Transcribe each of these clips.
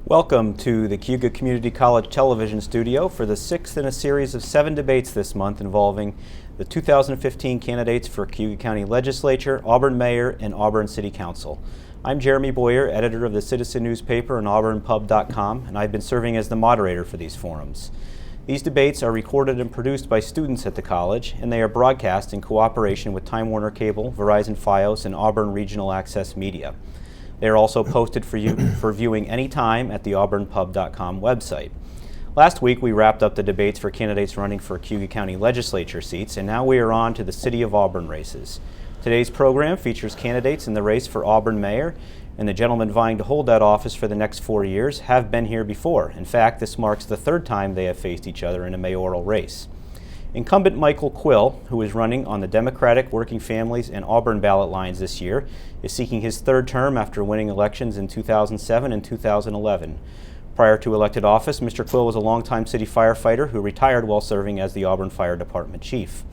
Welcome to the Cayuga Community College television studio for the sixth in a series of 7 debates this month involving the 2015 candidates for Cayuga County Legislature, Auburn Mayor, and Auburn City Council. I'm Jeremy Boyer, editor of the Citizen newspaper and auburnpub.com, and I've been serving as the moderator for these forums. These debates are recorded and produced by students at the college, and they are broadcast in cooperation with Time Warner Cable, Verizon Fios, and Auburn Regional Access Media. They are also posted for viewing anytime at the auburnpub.com website. Last week we wrapped up the debates for candidates running for Cayuga County Legislature seats, and now we are on to the City of Auburn races. Today's program features candidates in the race for Auburn Mayor, and the gentlemen vying to hold that office for the next 4 years have been here before. In fact, this marks the third time they have faced each other in a mayoral race. Incumbent Michael Quill, who is running on the Democratic, Working Families, and Auburn ballot lines this year, is seeking his third term after winning elections in 2007 and 2011. Prior to elected office, Mr. Quill was a longtime city firefighter who retired while serving as the Auburn Fire Department chief.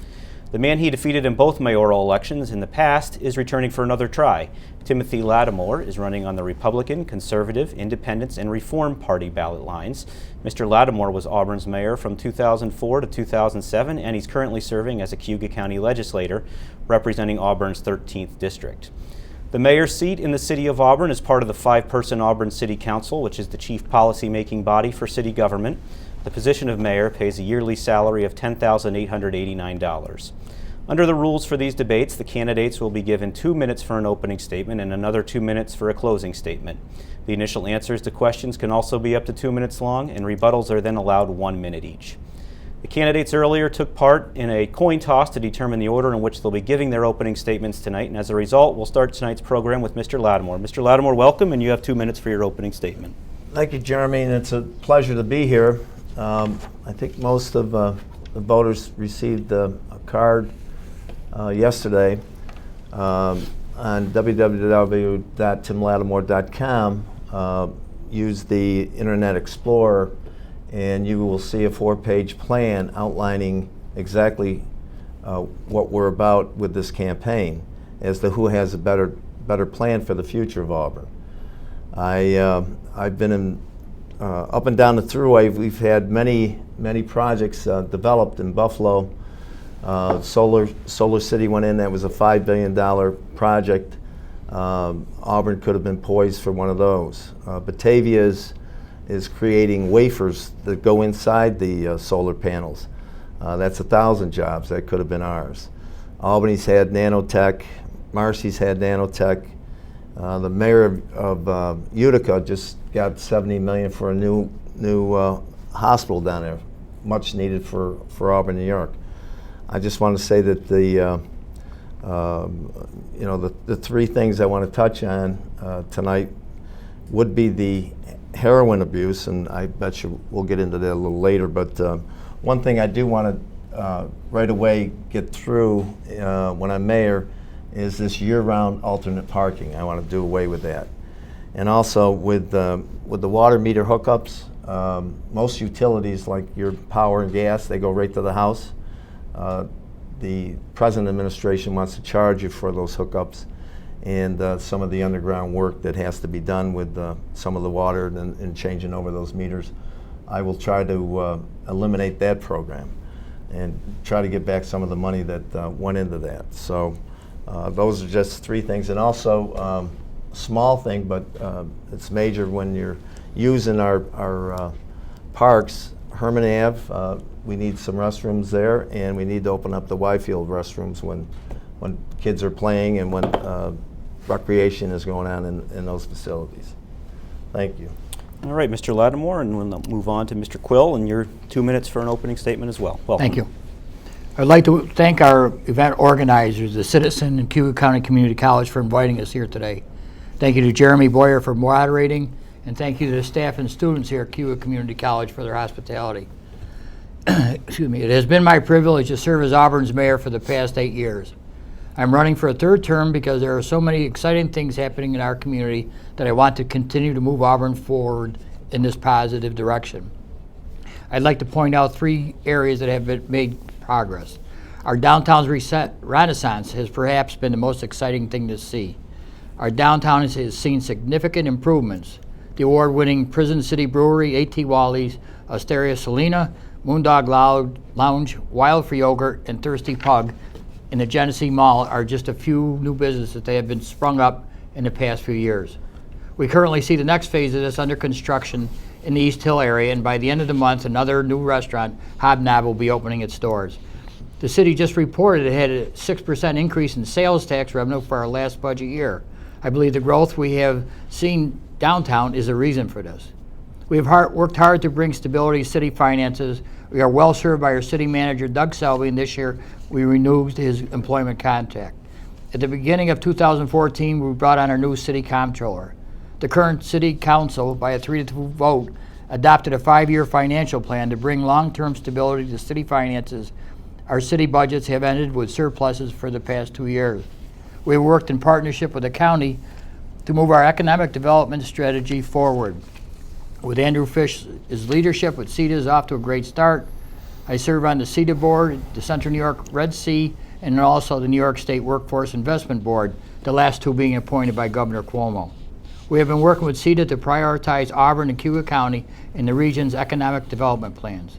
The man he defeated in both mayoral elections in the past is returning for another try. Timothy Lattimore is running on the Republican, Conservative, Independence, and Reform Party ballot lines. Mr. Lattimore was Auburn's mayor from 2004 to 2007, and he's currently serving as a Cayuga County legislator representing Auburn's 13th district. The mayor's seat in the city of Auburn is part of the 5-person Auburn City Council, which is the chief policy-making body for city government. The position of mayor pays a yearly salary of $10,889. Under the rules for these debates, the candidates will be given 2 minutes for an opening statement and another 2 minutes for a closing statement. The initial answers to questions can also be up to 2 minutes long, and rebuttals are then allowed 1 minute each. The candidates earlier took part in a coin toss to determine the order in which they'll be giving their opening statements tonight, and as a result, we'll start tonight's program with Mr. Lattimore. Mr. Lattimore, welcome, and you have 2 minutes for your opening statement. Thank you, Jeremy, and it's a pleasure to be here. I think most of the voters received a card yesterday on www.timlattimore.com. Use the Internet Explorer, and you will see a 4-page plan outlining exactly what we're about with this campaign as to who has a better plan for the future of Auburn. I've been in up and down the thruway. We've had many projects developed in Buffalo. Solar City went in. That was a $5 billion project. Auburn could have been poised for one of those. Batavia is creating wafers that go inside the solar panels. That's 1,000 jobs. That could have been ours. Albany's had nanotech. Marcy's had nanotech. The mayor of Utica just got $70 million for a new hospital down there, much needed for Auburn, New York. I just want to say that the three things I want to touch on tonight would be the heroin abuse, and I bet you we'll get into that a little later. But one thing I do want to right away get through when I'm mayor is this year-round alternate parking. I want to do away with that. And also with the water meter hookups, most utilities like your power and gas, they go right to the house. The present administration wants to charge you for those hookups and some of the underground work that has to be done with some of the water and changing over those meters. I will try to eliminate that program and try to get back some of the money that went into that. So those are just 3 things. And also, small thing, but it's major when you're using our parks. Herman Ave, we need some restrooms there, and we need to open up the Y-field restrooms when kids are playing and when recreation is going on in those facilities. Thank you. All right, Mr. Lattimore, and we'll move on to Mr. Quill, and your 2 minutes for an opening statement as well. Welcome. Thank you. I'd like to thank our event organizers, the Citizen and Cayuga County Community College, for inviting us here today. Thank you to Jeremy Boyer for moderating, and thank you to the staff and students here at Cayuga Community College for their hospitality. Excuse me. It has been my privilege to serve as Auburn's mayor for the past 8 years. I'm running for a third term because there are so many exciting things happening in our community that I want to continue to move Auburn forward in this positive direction. I'd like to point out 3 areas that have made progress. Our downtown's renaissance has perhaps been the most exciting thing to see. Our downtown has seen significant improvements. the award-winning Prison City Brewery, A.T. Wally's, Osteria Salina, Moondog Lounge, Wild for Yogurt, and Thirsty Pug in the Genesee Mall are just a few new businesses that have been sprung up in the past few years. We currently see the next phase of this under construction in the East Hill area, and by the end of the month, another new restaurant, Hobnob, will be opening its doors. The city just reported it had a 6% increase in sales tax revenue for our last budget year. I believe the growth we have seen downtown is a reason for this. We have worked hard to bring stability to city finances. We are well served by our city manager, Doug Selby, and this year we renewed his employment contract. At the beginning of 2014, we brought on our new city comptroller. The current city council, by a 3-2 vote, adopted a 5-year financial plan to bring long-term stability to city finances. Our city budgets have ended with surpluses for the past 2 years. We have worked in partnership with the county to move our economic development strategy forward. With Andrew Fish's leadership, with CETA is off to a great start. I serve on the CETA board, the Central New York Red Sea, and also the New York State Workforce Investment Board, the last two being appointed by Governor Cuomo. We have been working with CETA to prioritize Auburn and Cayuga County in the region's economic development plans.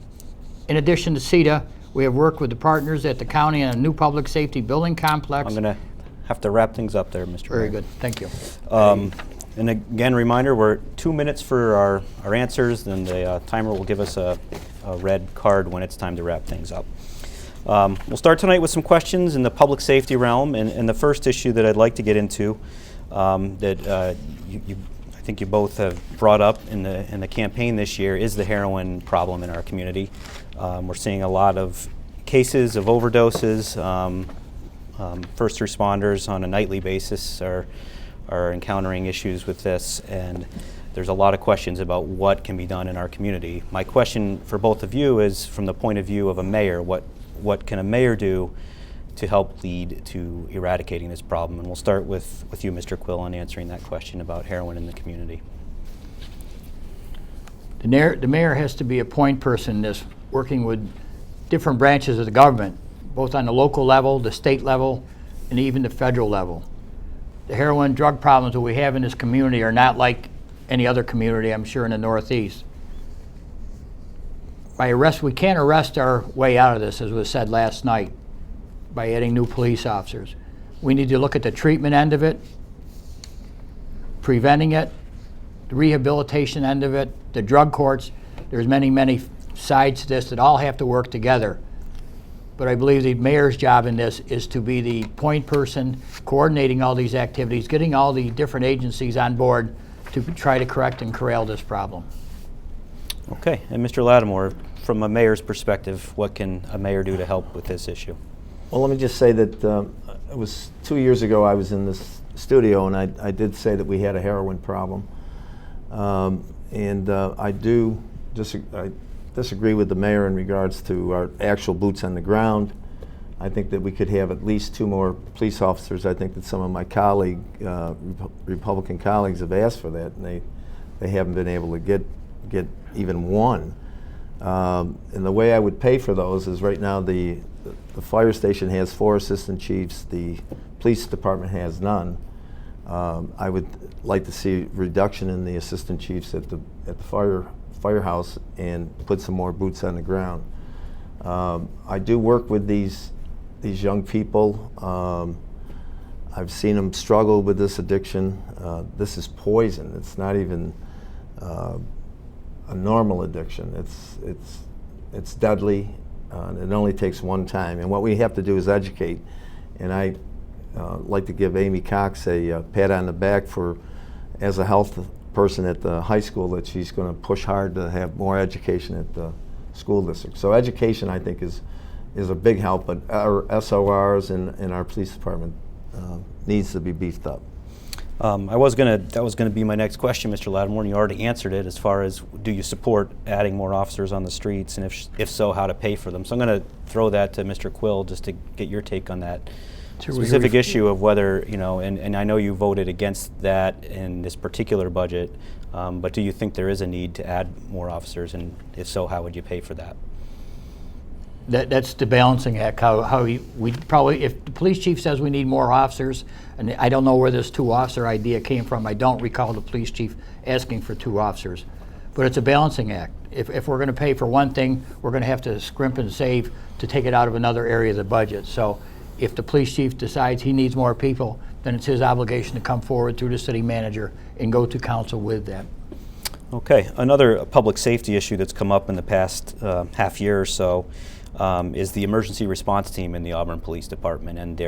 In addition to CETA, we have worked with the partners at the county on a new public safety building complex. I'm going to have to wrap things up there, Mr. Very Mayor. good, thank you. And again, reminder, we're 2 minutes for our answers, then the timer will give us a red card when it's time to wrap things up. We'll start tonight with some questions in the public safety realm, and the first issue that I'd like to get into that I think you both have brought up in the campaign this year is the heroin problem in our community. We're seeing a lot of cases of overdoses. First responders on a nightly basis are encountering issues with this, and there's a lot of questions about what can be done in our community. My question for both of you is from the point of view of a mayor, what can a mayor do to help lead to eradicating this problem? And we'll start with you, Mr. Quillen, answering that question about heroin in the community. The mayor has to be a point person in this, working with different branches of the government, both on the local level, the state level, and even the federal level. The heroin drug problems that we have in this community are not like any other community, I'm sure, in the Northeast. We can't arrest our way out of this, as was said last night, by adding new police officers. We need to look at the treatment end of it, preventing it, the rehabilitation end of it, the drug courts. There's many, many sides to this that all have to work together. But I believe the mayor's job in this is to be the point person, coordinating all these activities, getting all the different agencies on board to try to correct and corral this problem. Okay, and Mr. Lattimore, from a mayor's perspective, what can a mayor do to help with this issue? Well, let me just say that it was 2 years ago I was in this studio, and I did say that we had a heroin problem. I disagree with the mayor in regards to our actual boots on the ground. I think that we could have at least 2 more police officers. I think that some of my Republican colleagues have asked for that, and they haven't been able to get even one. And the way I would pay for those is right now the fire station has 4 assistant chiefs, the police department has none. I would like to see reduction in the assistant chiefs at the firehouse and put some more boots on the ground. I do work with these young people. I've seen them struggle with this addiction. This is poison. It's not even a normal addiction. It's deadly. It only takes one time. And what we have to do is educate. And I like to give Amy Cox a pat on the back for, as a health person at the high school, that she's going to push hard to have more education at the school district. So education, I think, is a big help, but our SORs and our police department needs to be beefed up. That was going to be my next question, Mr. Lattimore, and you already answered it as far as do you support adding more officers on the streets, and if so, how to pay for them. So I'm going to throw that to Mr. Quill just to get your take on that specific issue of whether, and I know you voted against that in this particular budget, but do you think there is a need to add more officers, and if so, how would you pay for that? That's the balancing act. We probably, if the police chief says we need more officers, and I don't know where this 2-officer idea came from. I don't recall the police chief asking for 2 officers, but it's a balancing act. If we're going to pay for one thing, we're going to have to scrimp and save to take it out of another area of the budget. So if the police chief decides he needs more people, then it's his obligation to come forward through the city manager and go to council with that. Okay, another public safety issue that's come up in the past half year or so is the emergency response team in the Auburn Police Department. And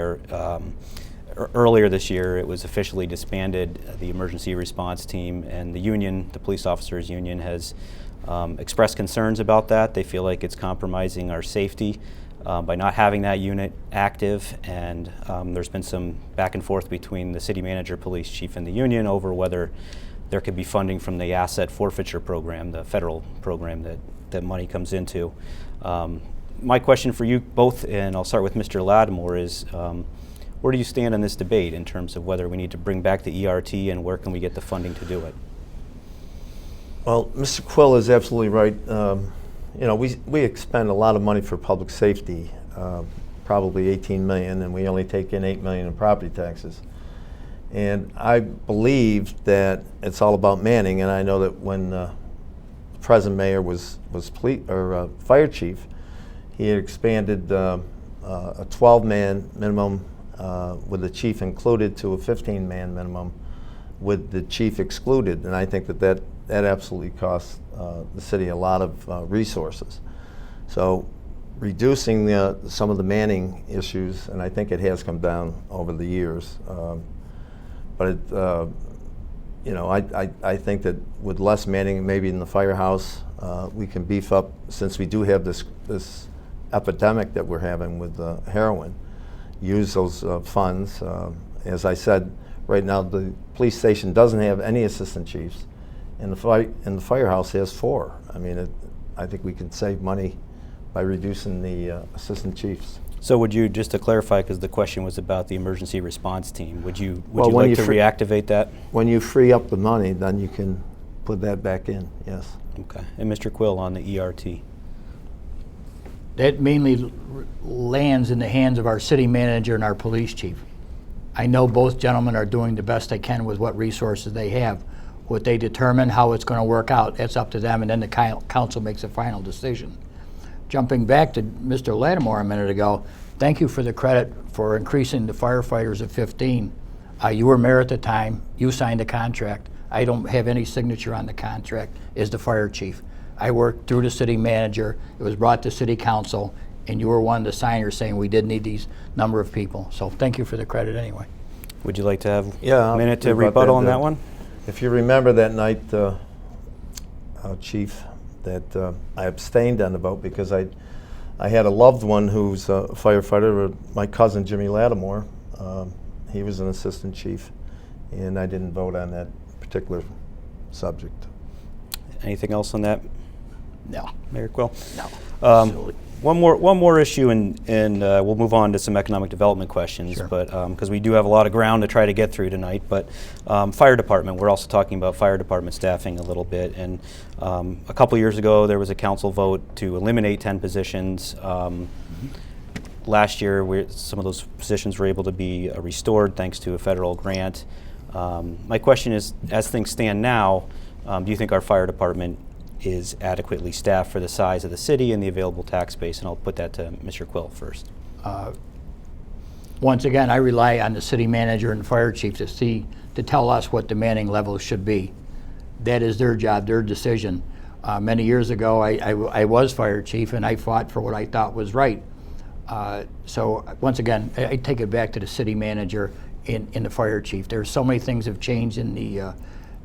earlier this year, it was officially disbanded, the emergency response team, and the union, the police officers union, has expressed concerns about that. They feel like it's compromising our safety by not having that unit active, and there's been some back and forth between the city manager, police chief, and the union over whether there could be funding from the asset forfeiture program, the federal program that money comes into. My question for you both, and I'll start with Mr. Lattimore, is where do you stand on this debate in terms of whether we need to bring back the ERT and where can we get the funding to do it? Well, Mr. Quill is absolutely right. We expend a lot of money for public safety, probably $18 million, and we only take in $8 million in property taxes. And I believe that it's all about manning, and I know that when the present mayor was fire chief, he had expanded a 12-man minimum with the chief included to a 15-man minimum with the chief excluded, and I think that absolutely costs the city a lot of resources. So reducing some of the manning issues, and I think it has come down over the years, but I think that with less manning, maybe in the firehouse, we can beef up, since we do have this epidemic that we're having with heroin, use those funds. As I said, right now the police station doesn't have any assistant chiefs, and the firehouse has 4. I mean, I think we can save money by reducing the assistant chiefs. So would you, just to clarify, because the question was about the emergency response team, would you like to reactivate that? When you free up the money, then you can put that back in, yes. Okay. And Mr. Quill on the ERT? That mainly lands in the hands of our city manager and our police chief. I know both gentlemen are doing the best they can with what resources they have. What they determine, how it's going to work out, that's up to them, and then the council makes a final decision. Jumping back to Mr. Lattimore a minute ago, thank you for the credit for increasing the firefighters at 15. You were mayor at the time. You signed the contract. I don't have any signature on the contract as the fire chief. I worked through the city manager. It was brought to city council, and you were one of the signers saying we did need these number of people. So thank you for the credit anyway. Would you like to have a minute to rebuttal on that one? If you remember that night, Chief, that I abstained on the vote because I had a loved one who's a firefighter, my cousin Jimmy Lattimore. He was an assistant chief, and I didn't vote on that particular subject. Anything else on that? No. Mayor Quill? No. One more issue, and we'll move on to some economic development questions. Sure. But because we do have a lot of ground to try to get through tonight. But fire department, we're also talking about fire department staffing a little bit. And a couple years ago, there was a council vote to eliminate 10 positions. Last year, some of those positions were able to be restored thanks to a federal grant. My question is, as things stand now, do you think our fire department is adequately staffed for the size of the city and the available tax base? And I'll put that to Mr. Quill first. Once again, I rely on the city manager and fire chief to tell us what the manning levels should be. That is their job, their decision. Many years ago, I was fire chief, and I fought for what I thought was right. So once again, I take it back to the city manager and the fire chief. There's so many things have changed in the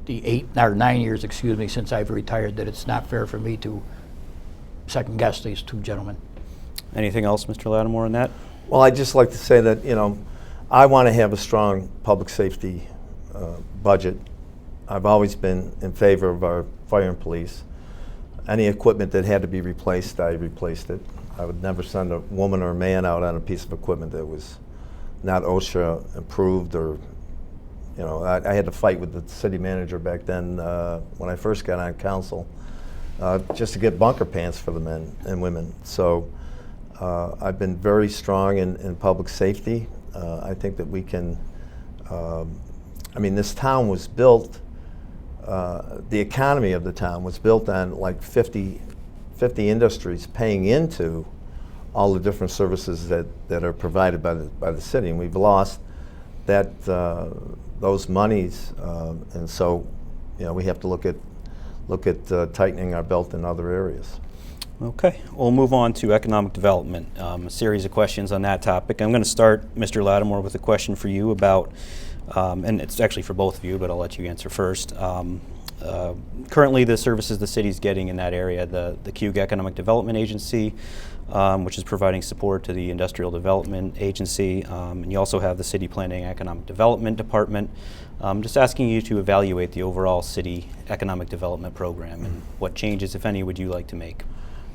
9 years, since I've retired, that it's not fair for me to second guess these 2 gentlemen. Anything else, Mr. Lattimore, on that? Well, I'd just like to say that, I want to have a strong public safety budget. I've always been in favor of our fire and police. Any equipment that had to be replaced, I replaced it. I would never send a woman or a man out on a piece of equipment that was not OSHA approved, or I had to fight with the city manager back then when I first got on council just to get bunker pants for the men and women. So I've been very strong in public safety. I think that we can, I mean, this town was built, the economy of the town was built on like 50 industries paying into all the different services that are provided by the city, and we've lost that those monies, and so we have to look at tightening our belt in other areas. Okay, we'll move on to economic development. A series of questions on that topic. I'm going to start, Mr. Lattimore, with a question for you about, and it's actually for both of you, but I'll let you answer first. Currently, the services the city's getting in that area, the Cayuga Economic Development Agency, which is providing support to the Industrial Development Agency, and you also have the City Planning Economic Development Department. Just asking you to evaluate the overall city economic development program and what changes, if any, would you like to make?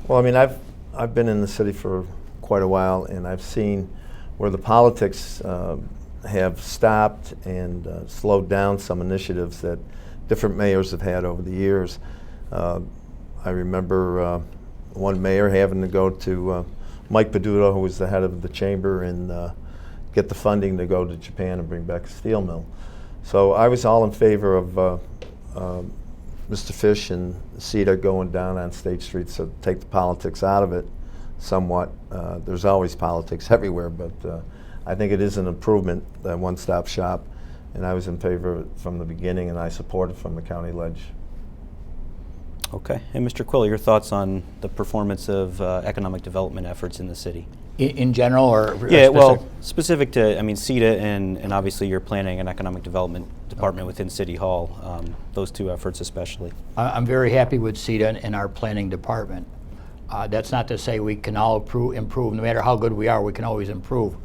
Well, I mean, I've been in the city for quite a while, and I've seen where the politics have stopped and slowed down some initiatives that different mayors have had over the years. I remember one mayor having to go to Mike Peduto, who was the head of the chamber, and get the funding to go to Japan and bring back a steel mill. So I was all in favor of Mr. Fish and CETA going down on State Street, so take the politics out of it somewhat. There's always politics everywhere, but I think it is an improvement, that one-stop shop, and I was in favor of it from the beginning, and I support it from the county ledge. Okay, and Mr. Quill, your thoughts on the performance of economic development efforts in the city? In general, or yeah, well, specific to, I mean, CETA and obviously your planning and economic development department within City Hall, those two efforts especially. I'm very happy with CETA and our planning department. That's not to say we can all improve. No matter how good we are, we can always improve.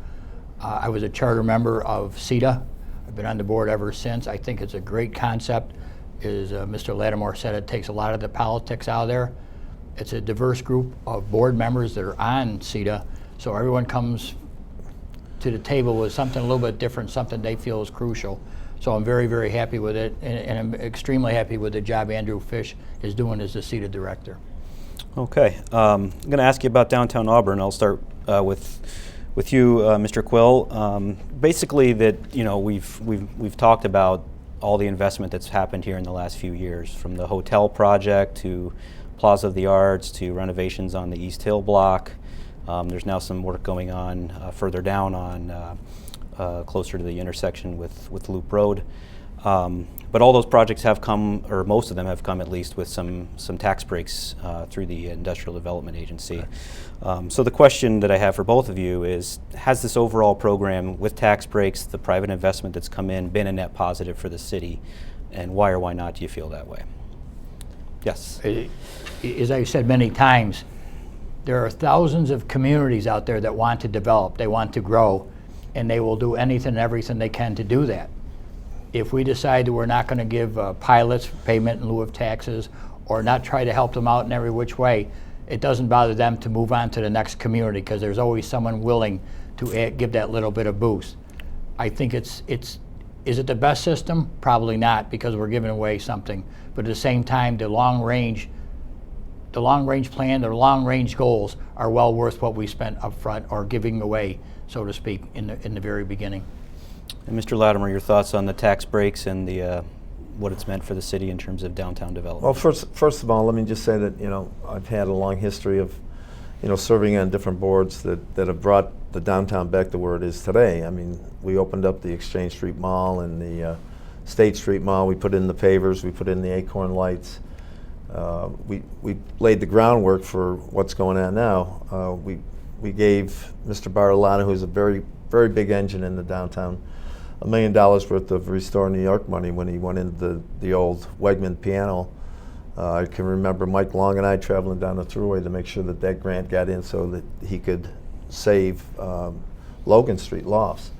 I was a charter member of CETA. I've been on the board ever since. I think it's a great concept. As Mr. Lattimore said, it takes a lot of the politics out of there. It's a diverse group of board members that are on CETA, so everyone comes to the table with something a little bit different, something they feel is crucial. So I'm very, very happy with it, and I'm extremely happy with the job Andrew Fish is doing as the CETA director. Okay, I'm going to ask you about downtown Auburn. I'll start with you, Mr. Quill. Basically, that we've talked about all the investment that's happened here in the last few years, from the hotel project to Plaza of the Arts to renovations on the East Hill block. There's now some work going on further down on closer to the intersection with Loop Road. But all those projects have come, or most of them have come at least, with some tax breaks through the Industrial Development Agency. So the question that I have for both of you is, has this overall program with tax breaks, the private investment that's come in, been a net positive for the city? And why or why not do you feel that way? Yes. As I've said many times, there are thousands of communities out there that want to develop, they want to grow, and they will do anything and everything they can to do that. If we decide that we're not going to give pilots payment in lieu of taxes, or not try to help them out in every which way, it doesn't bother them to move on to the next community, because there's always someone willing to give that little bit of boost. I think is it the best system? Probably not, because we're giving away something. But at the same time, the long range plan, the long range goals are well worth what we spent up front, or giving away, so to speak, in the very beginning. And Mr. Lattimore, your thoughts on the tax breaks and the what it's meant for the city in terms of downtown development? Well, first of all, let me just say that I've had a long history of serving on different boards that have brought the downtown back to where it is today. I mean, we opened up the Exchange Street Mall and the State Street Mall. We put in the pavers. We put in the Acorn lights. We laid the groundwork for what's going on now. We gave Mr. Bartolotta, who's a very, very big engine in the downtown, $1 million worth of Restore New York money when he went into the old Wegman piano. I can remember Mike Long and I traveling down the thruway to make sure that grant got in so that he could save Logan Street lofts.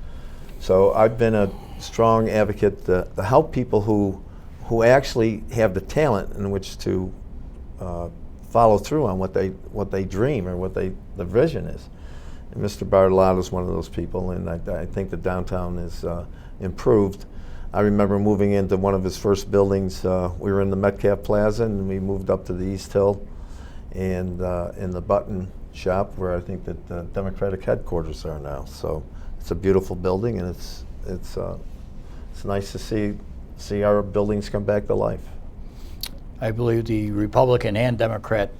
So I've been a strong advocate to help people who actually have the talent in which to follow through on what they dream, or what the vision is. And Mr. Bartolotta is one of those people, and I think the downtown is improved. I remember moving into one of his first buildings. We were in the Metcalf Plaza, and we moved up to the East Hill, and in the Button shop where I think that the Democratic headquarters are now. So it's a beautiful building, and it's nice to see our buildings come back to life. I believe the Republican and Democrat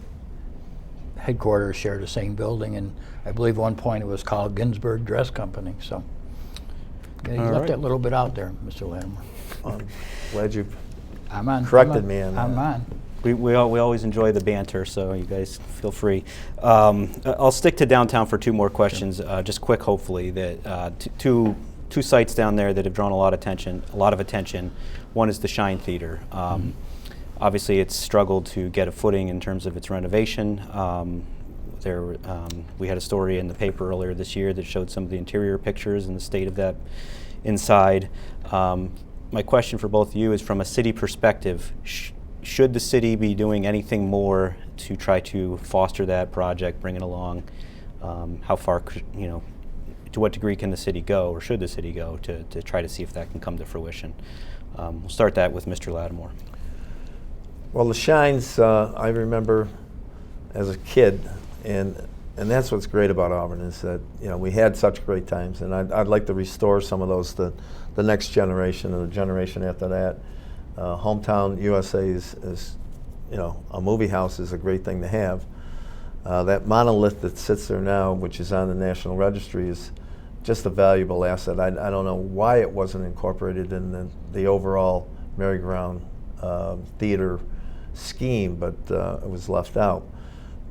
headquarters share the same building, and I believe at one point it was called Ginsburg Dress Company. So yeah, you left that little bit out there, Mr. Lattimore. I'm glad you corrected me on that. I'm on. We always enjoy the banter, so you guys feel free. I'll stick to downtown for two more questions, just quick, hopefully. That two sites down there that have drawn a lot of attention. One is the Shine Theater. Obviously, it's struggled to get a footing in terms of its renovation. We had a story in the paper earlier this year that showed some of the interior pictures and the state of that inside. My question for both of you is, from a city perspective, should the city be doing anything more to try to foster that project, bring it along? How far, to what degree can the city go, or should the city go, to try to see if that can come to fruition? We'll start that with Mr. Lattimore. Well, the Shines, I remember as a kid, and that's what's great about Auburn, is that we had such great times, and I'd like to restore some of those to the next generation and the generation after that. Hometown USA is a movie house is a great thing to have. That monolith that sits there now, which is on the National Registry, is just a valuable asset. I don't know why it wasn't incorporated in the overall merry-go-round theater scheme, but it was left out.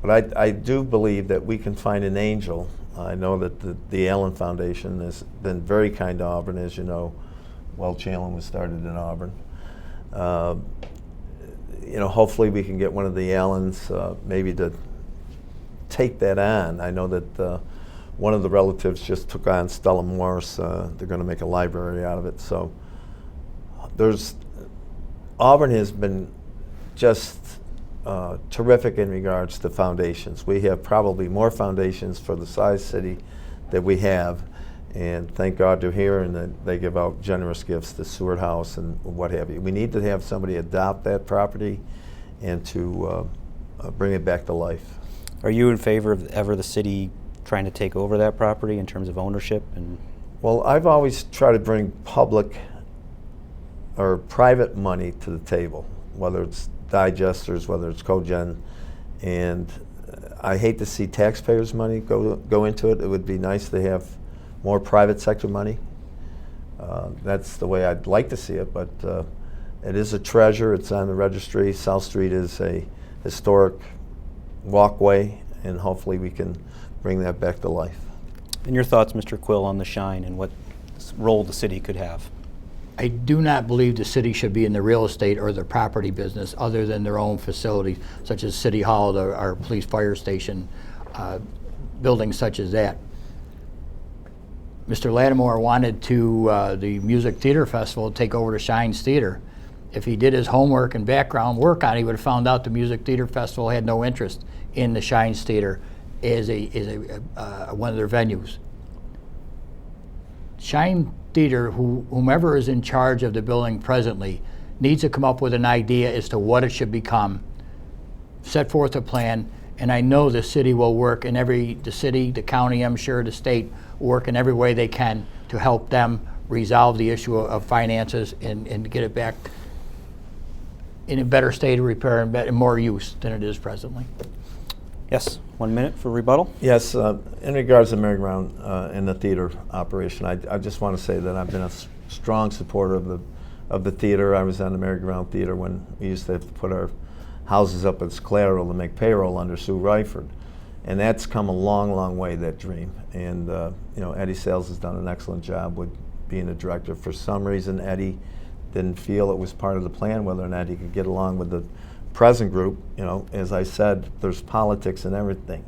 But I do believe that we can find an angel. I know that the Allen Foundation has been very kind to Auburn. As you know, Welch Allen was started in Auburn. Hopefully we can get one of the Allens maybe to take that on. I know that one of the relatives just took on Stella Morris. They're going to make a library out of it. So Auburn has been just terrific in regards to foundations. We have probably more foundations for the size city that we have, and thank God they're here, and that they give out generous gifts to Seward House and what have you. We need to have somebody adopt that property and to bring it back to life. Are you in favor of ever the city trying to take over that property in terms of ownership? Well, I've always tried to bring public or private money to the table, whether it's digesters, whether it's cogen, and I hate to see taxpayers' money go into it. It would be nice to have more private sector money. That's the way I'd like to see it, but it is a treasure. It's on the registry. South Street is a historic walkway, and hopefully we can bring that back to life. And your thoughts, Mr. Quill, on the Shine and what role the city could have? I do not believe the city should be in the real estate or the property business other than their own facilities, such as City Hall, our police fire station, buildings such as that. Mr. Lattimore wanted the Music Theater Festival to take over the Shines Theater. If he did his homework and background work on it, he would have found out the Music Theater Festival had no interest in the Shines Theater as one of their venues. Shine Theater, whomever is in charge of the building presently, needs to come up with an idea as to what it should become, set forth a plan, and I know the city will work the city, the county, I'm sure, the state, work in every way they can to help them resolve the issue of finances and get it back in a better state of repair and more use than it is presently. Yes. 1 minute for rebuttal. Yes, in regards to merry-go-round and the theater operation, I just want to say that I've been a strong supporter of the theater. I was on the merry-go-round theater when we used to have to put our houses up as collateral to make payroll under Sue Ryford, and that's come a long, long way, that dream. And Eddie Sales has done an excellent job with being a director. For some reason, Eddie didn't feel it was part of the plan whether or not he could get along with the present group. As I said, there's politics in everything,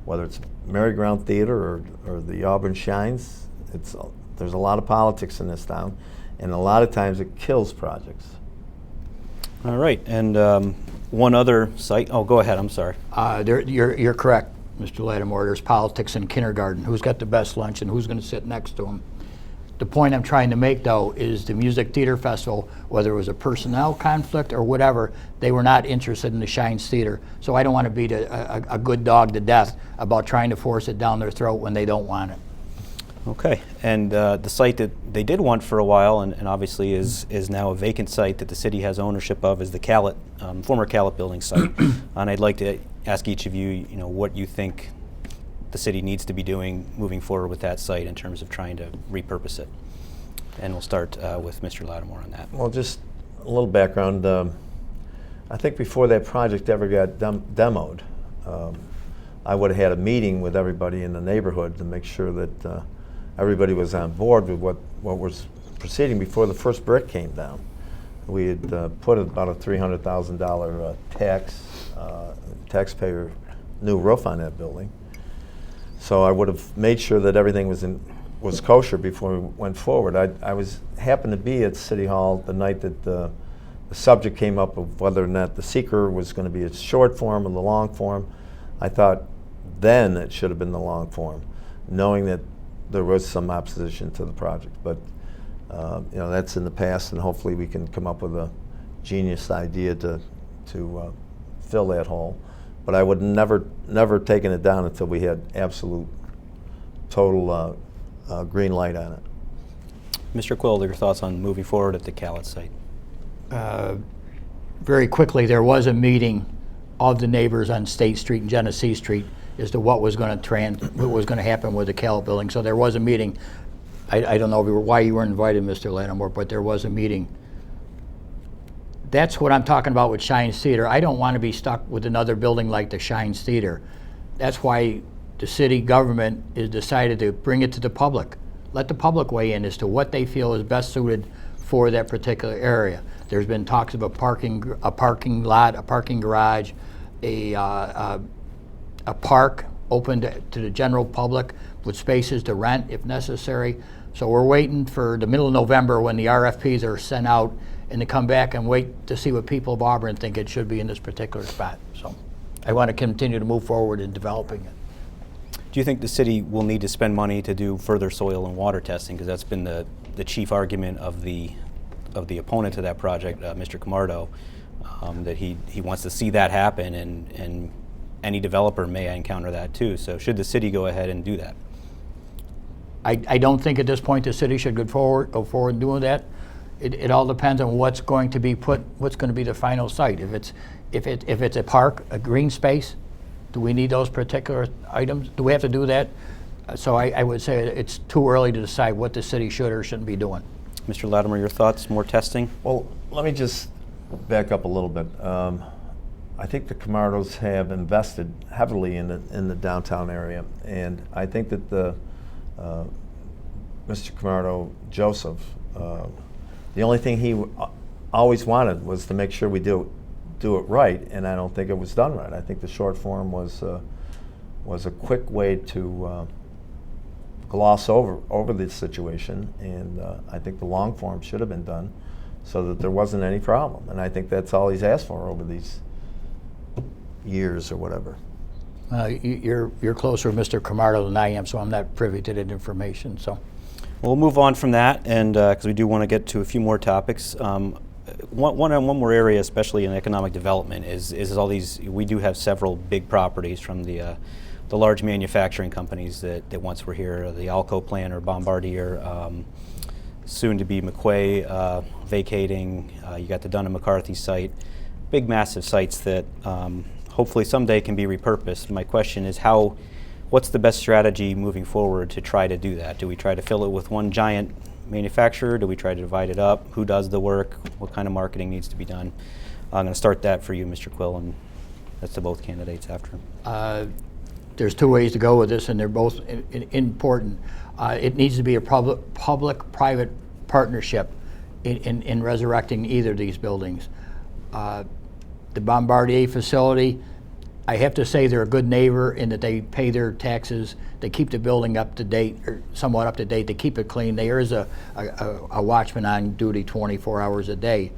whether it's merry-go-round theater or the Auburn Shines. There's a lot of politics in this town, and a lot of times it kills projects. All right, and one other site. Oh, go ahead. I'm sorry. You're correct, Mr. Lattimore. There's politics in kindergarten. Who's got the best lunch and who's going to sit next to him? The point I'm trying to make, though, is the Music Theater Festival, whether it was a personnel conflict or whatever, they were not interested in the Shines Theater. So I don't want to beat a good dog to death about trying to force it down their throat when they don't want it. Okay, and the site that they did want for a while, and obviously is now a vacant site that the city has ownership of, is the Callet, former Callet building site. And I'd like to ask each of you, what you think the city needs to be doing moving forward with that site in terms of trying to repurpose it. And we'll start with Mr. Lattimore on that. Well, just a little background. I think before that project ever got demoed, I would have had a meeting with everybody in the neighborhood to make sure that everybody was on board with what was proceeding before the first brick came down. We had put about a $300,000 taxpayer new roof on that building. So I would have made sure that everything was kosher before we went forward. I happened to be at City Hall the night that the subject came up of whether or not the seeker was going to be a short form or the long form. I thought then it should have been the long form, knowing that there was some opposition to the project. But that's in the past, and hopefully we can come up with a genius idea to fill that hole. But I would never taken it down until we had absolute, total green light on it. Mr. Quill, your thoughts on moving forward at the Callet site? Very quickly, there was a meeting of the neighbors on State Street and Genesee Street as to what was going to happen with the Callet building. So there was a meeting. I don't know why you weren't invited, Mr. Lattimore, but there was a meeting. That's what I'm talking about with Shines Theater. I don't want to be stuck with another building like the Shines Theater. That's why the city government has decided to bring it to the public. Let the public weigh in as to what they feel is best suited for that particular area. There's been talks of a parking lot, a parking garage, a park open to the general public with spaces to rent if necessary. So we're waiting for the middle of November when the RFPs are sent out and to come back and wait to see what people of Auburn think it should be in this particular spot. So I want to continue to move forward in developing it. Do you think the city will need to spend money to do further soil and water testing? Because that's been the chief argument of the opponent to that project, Mr. Camardo, that he wants to see that happen, and any developer may encounter that too. So should the city go ahead and do that? I don't think at this point the city should go forward doing that. It all depends on what's going to be the final site. If it's a park, a green space, do we need those particular items? Do we have to do that? So I would say it's too early to decide what the city should or shouldn't be doing. Mr. Lattimore, your thoughts? More testing? Well, let me just back up a little bit. I think the Camardos have invested heavily in the downtown area, and I think that Mr. Camardo Joseph, the only thing he always wanted was to make sure we do it right, and I don't think it was done right. I think the short form was a quick way to gloss over the situation, and I think the long form should have been done so that there wasn't any problem. And I think that's all he's asked for over these years or whatever. You're closer to Mr. Camardo than I am, so I'm not privy to that information. So we'll move on from that, and because we do want to get to a few more topics. One more area, especially in economic development, is all these. We do have several big properties from the large manufacturing companies that once were here. The Alco plant or Bombardier, soon to be McQuay vacating. You got the Dunham McCarthy site, big massive sites that hopefully someday can be repurposed. My question is what's the best strategy moving forward to try to do that? Do we try to fill it with one giant manufacturer? Do we try to divide it up? Who does the work? What kind of marketing needs to be done? I'm going to start that for you, Mr. Quill, and that's to both candidates after. There's two ways to go with this, and they're both important. It needs to be a public-private partnership in resurrecting either of these buildings. The Bombardier facility, I have to say they're a good neighbor in that they pay their taxes, they keep the building up to date, or somewhat up to date, they keep it clean. There is a watchman on duty 24 hours a day.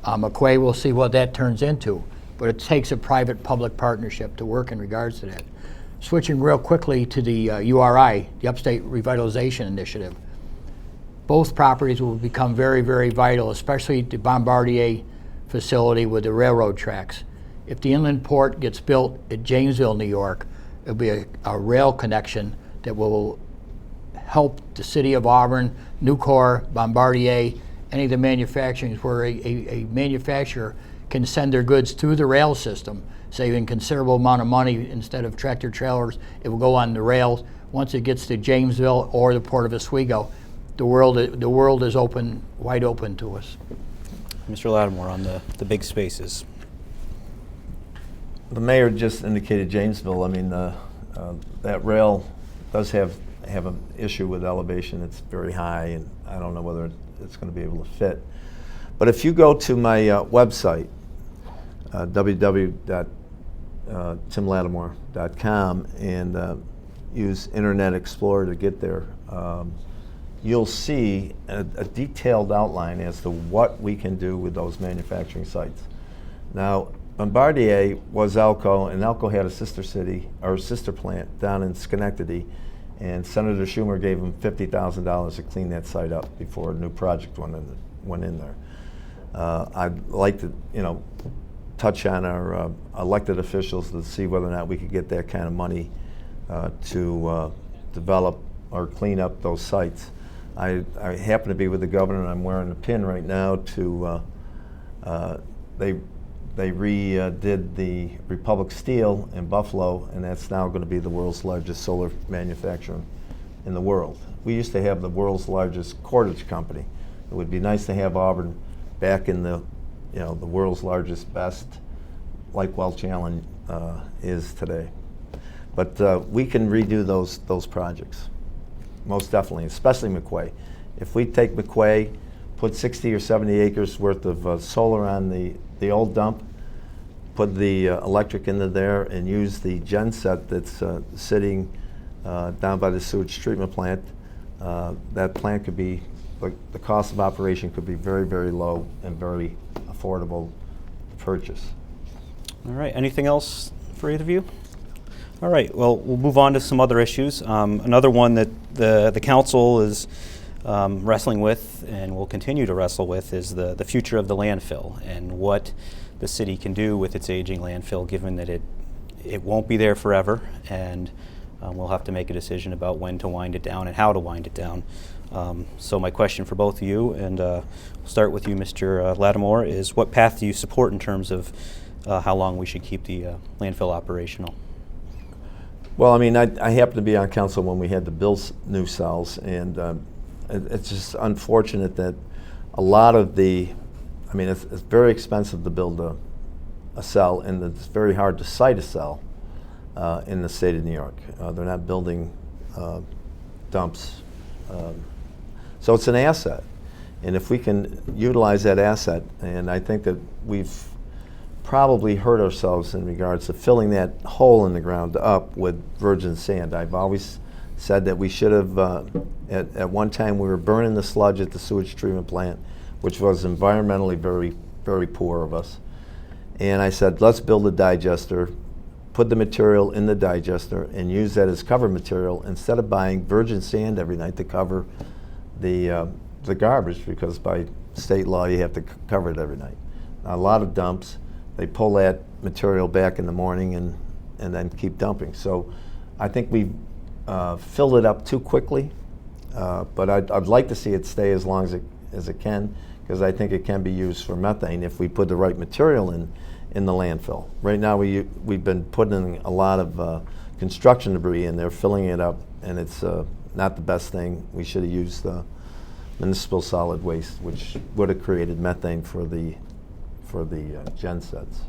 McQuay, we'll see what that turns into, but it takes a private-public partnership to work in regards to that. Switching real quickly to the URI, the Upstate Revitalization Initiative. both properties will become very, very vital, especially the Bombardier facility with the railroad tracks. If the inland port gets built at Jamesville, New York, it'll be a rail connection that will help the city of Auburn, Nucor, Bombardier, any of the manufacturing where a manufacturer can send their goods through the rail system, saving considerable amount of money. Instead of tractor trailers, it will go on the rails. Once it gets to Jamesville or the port of Oswego, the world is open, wide open to us. Mr. Lattimore, on the big spaces. The mayor just indicated Jamesville. I mean, that rail does have an issue with elevation. It's very high, and I don't know whether it's going to be able to fit. But if you go to my website, www.timlattimore.com, and use Internet Explorer to get there, you'll see a detailed outline as to what we can do with those manufacturing sites. Now, Bombardier was Elko, and Elko had a sister city, or sister plant down in Schenectady, and Senator Schumer gave them $50,000 to clean that site up before a new project went in there. I'd like to, touch on our elected officials to see whether or not we could get that kind of money to develop or clean up those sites. I happen to be with the governor, and I'm wearing a pin right now to, they redid the Republic Steel in Buffalo, and that's now going to be the world's largest solar manufacturer in the world. We used to have the world's largest cordage company. It would be nice to have Auburn back in the world's largest, best, like Welch Allen is today. But we can redo those projects, most definitely, especially McQuay. If we take McQuay, put 60 or 70 acres worth of solar on the old dump, put the electric into there, and use the gen set that's sitting down by the sewage treatment plant, that plant could be, the cost of operation could be very, very low and very affordable to purchase. All right, anything else for either of you? All right, well, we'll move on to some other issues. Another one that the council is wrestling with and will continue to wrestle with is the future of the landfill and what the city can do with its aging landfill, given that it won't be there forever, and we'll have to make a decision about when to wind it down and how to wind it down. So my question for both of you, and we'll start with you, Mr. Lattimore, is what path do you support in terms of how long we should keep the landfill operational? Well, I mean, I happened to be on council when we had to build new cells, and it's just unfortunate that a lot of it's very expensive to build a cell, and it's very hard to site a cell in the state of New York. They're not building dumps. So it's an asset, and if we can utilize that asset, and I think that we've probably hurt ourselves in regards to filling that hole in the ground up with virgin sand. I've always said that we should have, at one time we were burning the sludge at the sewage treatment plant, which was environmentally very, very poor of us. And I said, let's build a digester, put the material in the digester, and use that as cover material instead of buying virgin sand every night to cover the garbage, because by state law you have to cover it every night. A lot of dumps, they pull that material back in the morning and then keep dumping. So I think we filled it up too quickly, but I'd like to see it stay as long as it can, because I think it can be used for methane if we put the right material in the landfill. Right now we've been putting a lot of construction debris in there, filling it up, and it's not the best thing. We should have used the municipal solid waste, which would have created methane for the gen sets.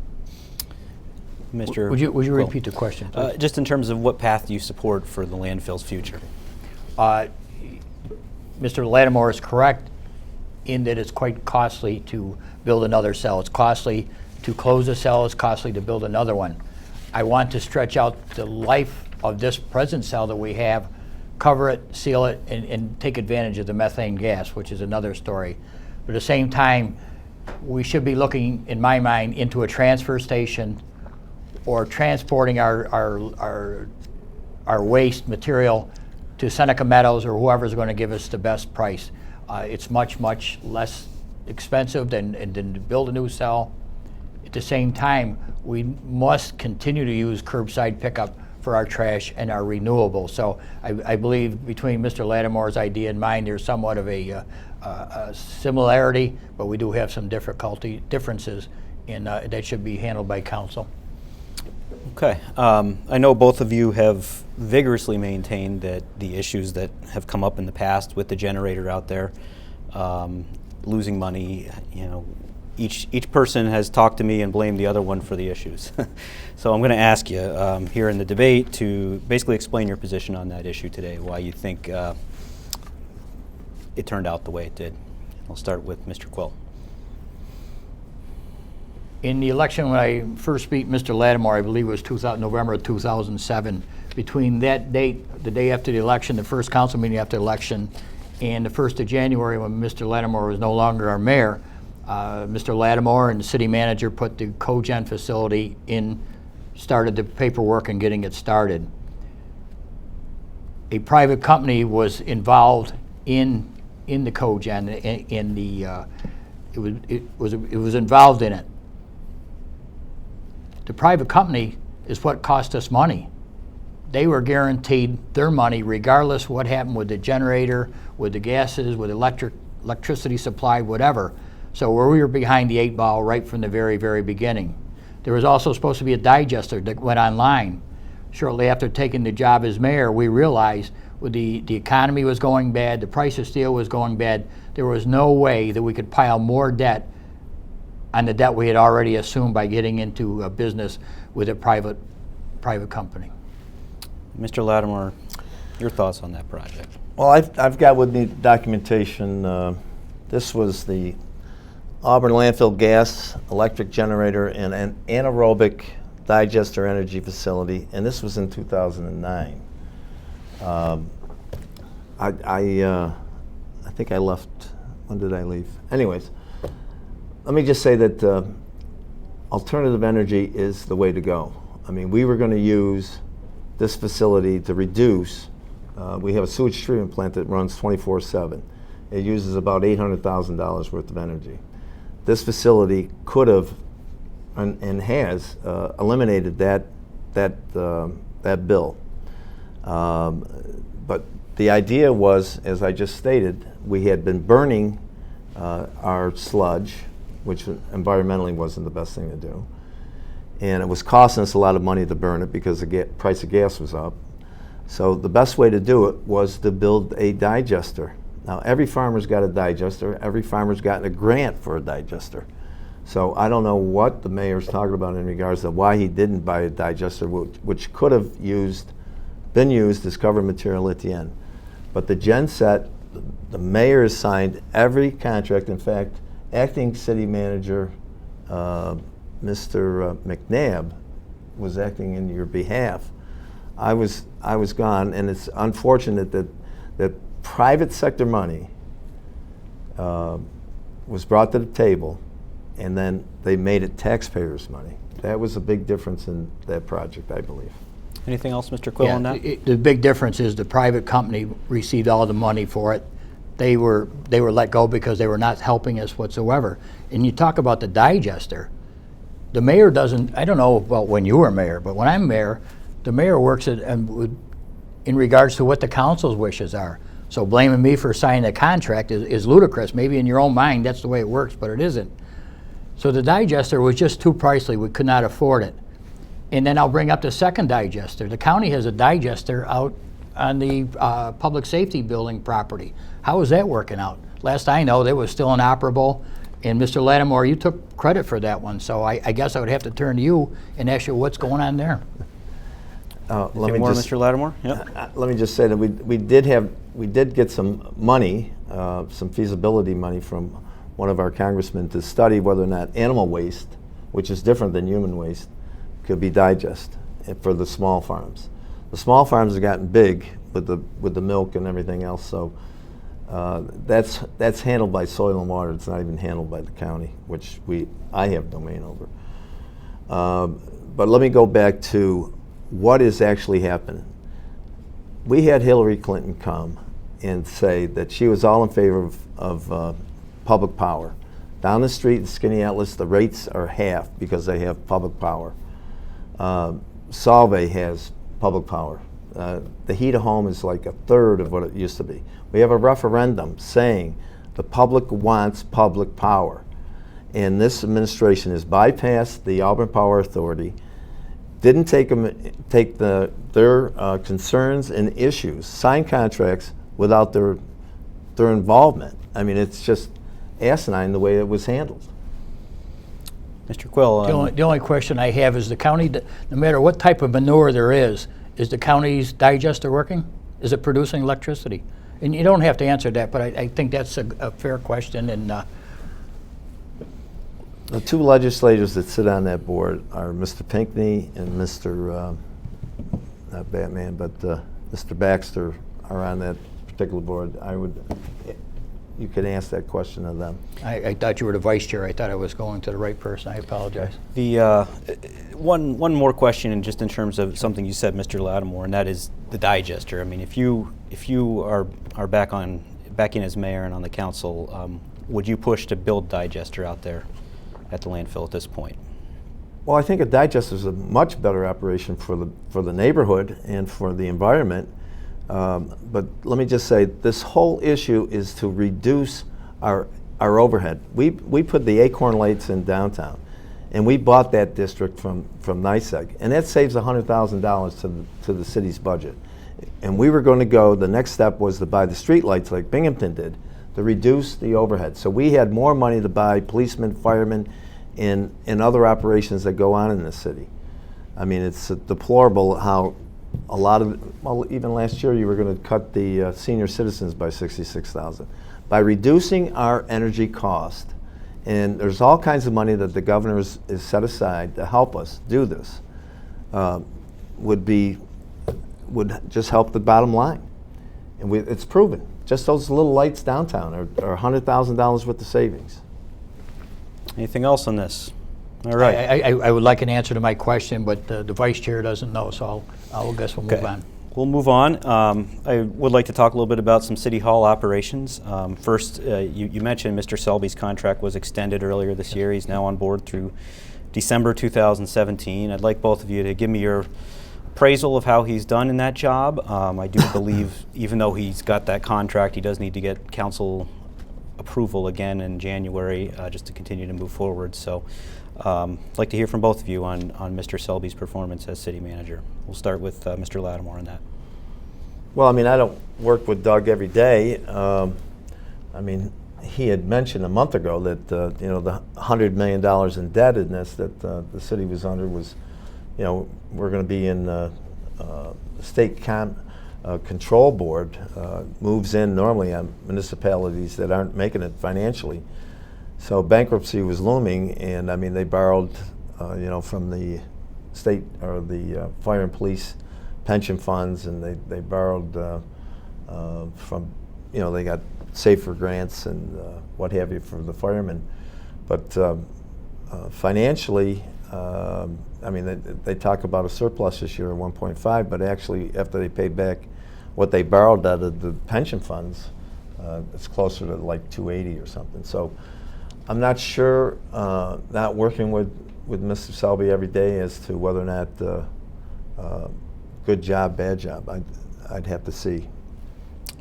Mr. Would you repeat the question? Just in terms of what path do you support for the landfill's future? Mr. Lattimore is correct in that it's quite costly to build another cell. It's costly to close a cell. It's costly to build another one. I want to stretch out the life of this present cell that we have, cover it, seal it, and take advantage of the methane gas, which is another story. But at the same time, we should be looking, in my mind, into a transfer station or transporting our waste material to Seneca Meadows or whoever's going to give us the best price. It's much, much less expensive than to build a new cell. At the same time, we must continue to use curbside pickup for our trash and our renewables. So I believe between Mr. Lattimore's idea and mine, there's somewhat of a similarity, but we do have some differences, and that should be handled by council. Okay. I know both of you have vigorously maintained that the issues that have come up in the past with the generator out there, losing money, each person has talked to me and blamed the other one for the issues. So I'm going to ask you here in the debate to basically explain your position on that issue today, why you think it turned out the way it did. I'll start with Mr. Quill. In the election, when I first beat Mr. Lattimore, I believe it was November of 2007, between that date, the day after the election, the first council meeting after the election, and the 1st of January when Mr. Lattimore was no longer our mayor, Mr. Lattimore and the city manager put the cogen facility in, started the paperwork and getting it started. A private company was involved in the cogen, it was involved in it. The private company is what cost us money. They were guaranteed their money regardless what happened with the generator, with the gases, with electricity supply, whatever. So we were behind the 8 ball right from the very, very beginning. There was also supposed to be a digester that went online. Shortly after taking the job as mayor, we realized the economy was going bad, the price of steel was going bad, there was no way that we could pile more debt on the debt we had already assumed by getting into a business with a private company. Mr. Lattimore, your thoughts on that project? Well, I've got with me documentation. This was the Auburn landfill gas, electric generator, and an anaerobic digester energy facility, and this was in 2009. I think I left, when did I leave? Anyways, let me just say that alternative energy is the way to go. I mean, we were going to use this facility to reduce, we have a sewage treatment plant that runs 24/7. It uses about $800,000 worth of energy. This facility could have and has eliminated that bill. But the idea was, as I just stated, we had been burning our sludge, which environmentally wasn't the best thing to do. And it was costing us a lot of money to burn it because the price of gas was up. So the best way to do it was to build a digester. Now, every farmer's got a digester. Every farmer's gotten a grant for a digester. So I don't know what the mayor's talking about in regards to why he didn't buy a digester, which could have been used as cover material at the end. But the gen set, the mayor has signed every contract. In fact, acting city manager Mr. McNabb was acting in your behalf. I was gone, and it's unfortunate that private sector money was brought to the table, and then they made it taxpayers' money. That was a big difference in that project, I believe. Anything else, Mr. Quill, on that? The big difference is the private company received all the money for it. They were let go because they were not helping us whatsoever. And you talk about the digester. The mayor doesn't, I don't know about when you were mayor, but when I'm mayor, the mayor works in regards to what the council's wishes are. So blaming me for signing a contract is ludicrous. Maybe in your own mind that's the way it works, but it isn't. So the digester was just too pricey. We could not afford it. And then I'll bring up the second digester. The county has a digester out on the public safety building property. How is that working out? Last I know, that was still inoperable. And Mr. Lattimore, you took credit for that one. So I guess I would have to turn to you and ask you what's going on there. Mr. Lattimore? Yep. Let me just say that we did get some money, some feasibility money from one of our congressmen to study whether or not animal waste, which is different than human waste, could be digested for the small farms. The small farms have gotten big with the milk and everything else, so that's handled by soil and water. It's not even handled by the county, which I have domain over. But let me go back to what is actually happening. We had Hillary Clinton come and say that she was all in favor of public power. Down the street in Skinny Atlas, the rates are half because they have public power. Solvay has public power. The heat of home is like a third of what it used to be. We have a referendum saying the public wants public power. And this administration has bypassed the Auburn Power Authority, didn't take their concerns and issues, sign contracts without their involvement. I mean, it's just asinine the way it was handled. Mr. Quill. The only question I have is the county, no matter what type of manure there is the county's digester working? Is it producing electricity? And you don't have to answer that, but I think that's a fair question. And the two legislators that sit on that board are Mr. Pinckney and Mr. Not Batman, but Mr. Baxter are on that particular board. You could ask that question of them. I thought you were the vice chair. I thought I was going to the right person. I apologize. The one more question, and just in terms of something you said, Mr. Lattimore, and that is the digester. I mean, if you are back in as mayor and on the council, would you push to build digester out there at the landfill at this point? Well, I think a digester is a much better operation for the neighborhood and for the environment. But let me just say, this whole issue is to reduce our overhead. We put the Acorn Lights in downtown, and we bought that district from NYSEG, and that saves $100,000 to the city's budget. And we were going to go, the next step was to buy the street lights like Binghamton did, to reduce the overhead. So we had more money to buy policemen, firemen, and other operations that go on in the city. I mean, it's deplorable how a lot of, well, even last year you were going to cut the senior citizens by $66,000. By reducing our energy cost, and there's all kinds of money that the governor is set aside to help us do this, would just help the bottom line. And it's proven. Just those little lights downtown are $100,000 worth of savings. Anything else on this? All right. I would like an answer to my question, but the vice chair doesn't know, so I'll guess we'll move on. We'll move on. I would like to talk a little bit about some City Hall operations. First, you mentioned Mr. Selby's contract was extended earlier this year. He's now on board through December 2017. I'd like both of you to give me your appraisal of how he's done in that job. I do believe, even though he's got that contract, he does need to get council approval again in January just to continue to move forward. So I'd like to hear from both of you on Mr. Selby's performance as city manager. We'll start with Mr. Lattimore on that. Well, I mean, I don't work with Doug every day. I mean, he had mentioned a month ago that the $100 million indebtedness that the city was under was, we're going to be in the state control board moves in normally on municipalities that aren't making it financially. So bankruptcy was looming, and I mean, they borrowed, from the state or the fire and police pension funds, and they borrowed from, they got safer grants and what have you for the firemen. But financially, I mean, they talk about a surplus this year of 1.5, but actually, after they paid back what they borrowed out of the pension funds, it's closer to like 280 or something. So I'm not sure, not working with Mr. Selby every day as to whether or not good job, bad job. I'd have to see.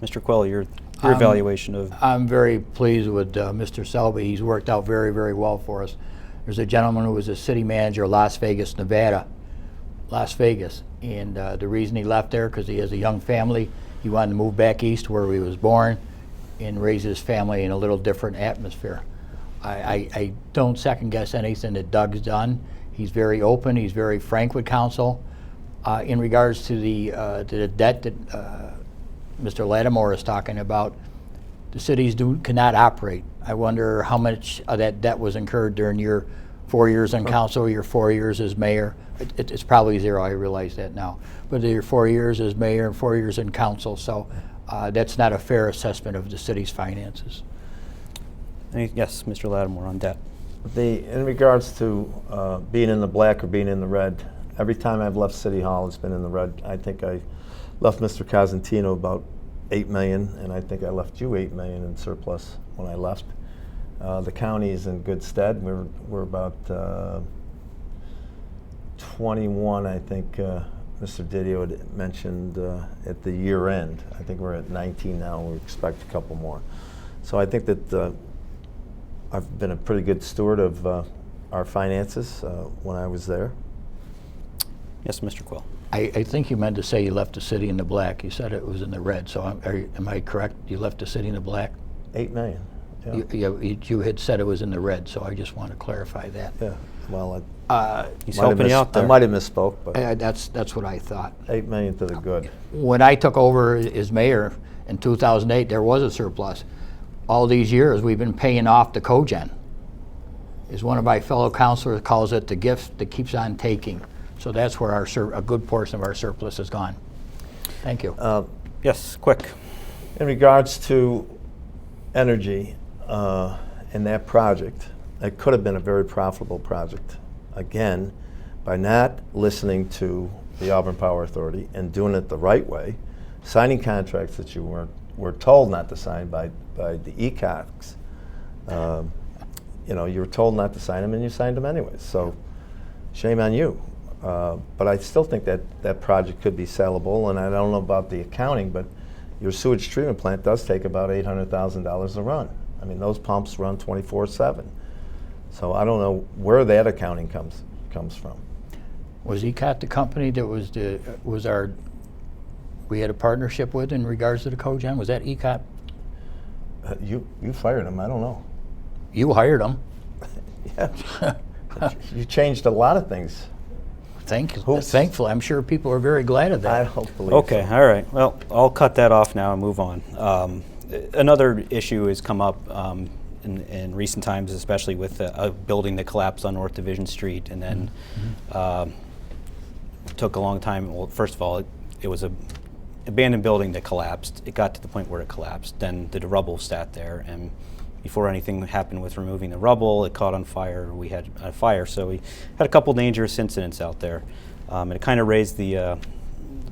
Mr. Quill, your evaluation of... I'm very pleased with Mr. Selby. He's worked out very, very well for us. There's a gentleman who was a city manager of Las Vegas, Nevada. Las Vegas. And the reason he left there, because he has a young family. He wanted to move back east where he was born and raise his family in a little different atmosphere. I don't second guess anything that Doug's done. He's very open. He's very frank with council. In regards to the debt that Mr. Lattimore is talking about, the cities cannot operate. I wonder how much of that debt was incurred during your 4 years on council, your 4 years as mayor. It's probably zero, I realize that now. But your 4 years as mayor and 4 years in council, so that's not a fair assessment of the city's finances. Yes, Mr. Lattimore on debt. In regards to being in the black or being in the red, every time I've left City Hall, it's been in the red. I think I left Mr. Cosentino about $8 million, and I think I left you $8 million in surplus when I left. The county is in good stead. We're about 21, I think Mr. Didio had mentioned at the year end. I think we're at 19 now. We expect a couple more. So I think that I've been a pretty good steward of our finances when I was there. Yes, Mr. Quill. I think you meant to say you left the city in the black. You said it was in the red. So am I correct? You left the city in the black? $8 million. Yeah. You had said it was in the red, so I just want to clarify that. Yeah. Well, He's helping you out there. I might have misspoke, but That's what I thought. $8 million to the good. When I took over as mayor in 2008, there was a surplus. All these years, we've been paying off the cogen. As one of my fellow councilors calls it, the gift that keeps on taking. So that's where a good portion of our surplus has gone. Thank you. Yes, quick. In regards to energy and that project, it could have been a very profitable project. Again, by not listening to the Auburn Power Authority and doing it the right way, signing contracts that you were told not to sign by the ECOCs. You were told not to sign them, and you signed them anyways. So, shame on you. But I still think that project could be sellable, and I don't know about the accounting, but your sewage treatment plant does take about $800,000 to run. I mean, those pumps run 24/7. So I don't know where that accounting comes from. Was ECOT the company that we had a partnership with in regards to the cogen? Was that ECOT? You fired him. I don't know. You hired them. Yeah. You changed a lot of things. Thankfully, I'm sure people are very glad of that. I don't believe Okay, so. all right. Well, I'll cut that off now and move on. Another issue has come up in recent times, especially with a building that collapsed on North Division Street, and then took a long time. Well, first of all, it was an abandoned building that collapsed. It got to the point where it collapsed. Then the rubble sat there, and before anything happened with removing the rubble, it caught on fire. We had a fire, so we had a couple dangerous incidents out there, and it kind of raised the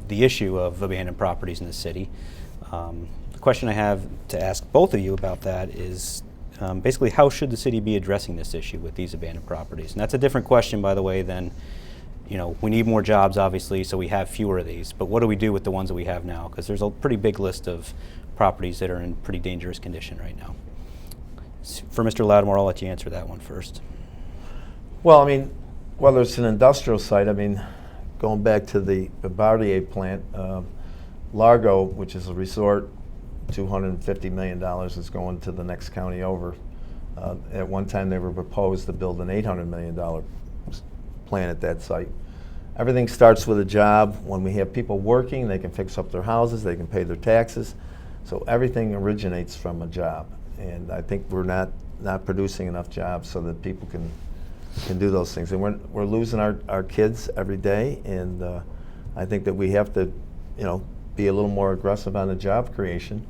issue of abandoned properties in the city. The question I have to ask both of you about that is basically, how should the city be addressing this issue with these abandoned properties? And that's a different question, by the way, than, we need more jobs, obviously, so we have fewer of these. But what do we do with the ones that we have now? Because there's a pretty big list of properties that are in pretty dangerous condition right now. For Mr. Lattimore, I'll let you answer that one first. Well, I mean, whether it's an industrial site, I mean, going back to the Bardier plant, Largo, which is a resort, $250 million is going to the next county over. At one time, they were proposed to build an $800 million plant at that site. Everything starts with a job. When we have people working, they can fix up their houses, they can pay their taxes. So everything originates from a job. And I think we're not producing enough jobs so that people can do those things. And we're losing our kids every day. And I think that we have to, be a little more aggressive on the job creation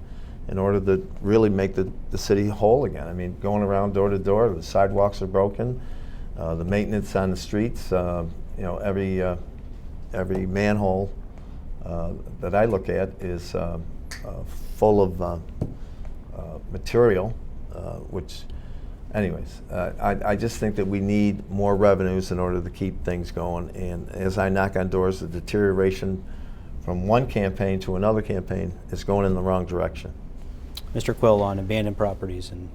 in order to really make the city whole again. I mean, going around door to door, the sidewalks are broken, the maintenance on the streets, every manhole that I look at is full of material, which, anyways, I just think that we need more revenues in order to keep things going. And as I knock on doors, the deterioration from one campaign to another campaign is going in the wrong direction. Mr. Quill, on abandoned properties and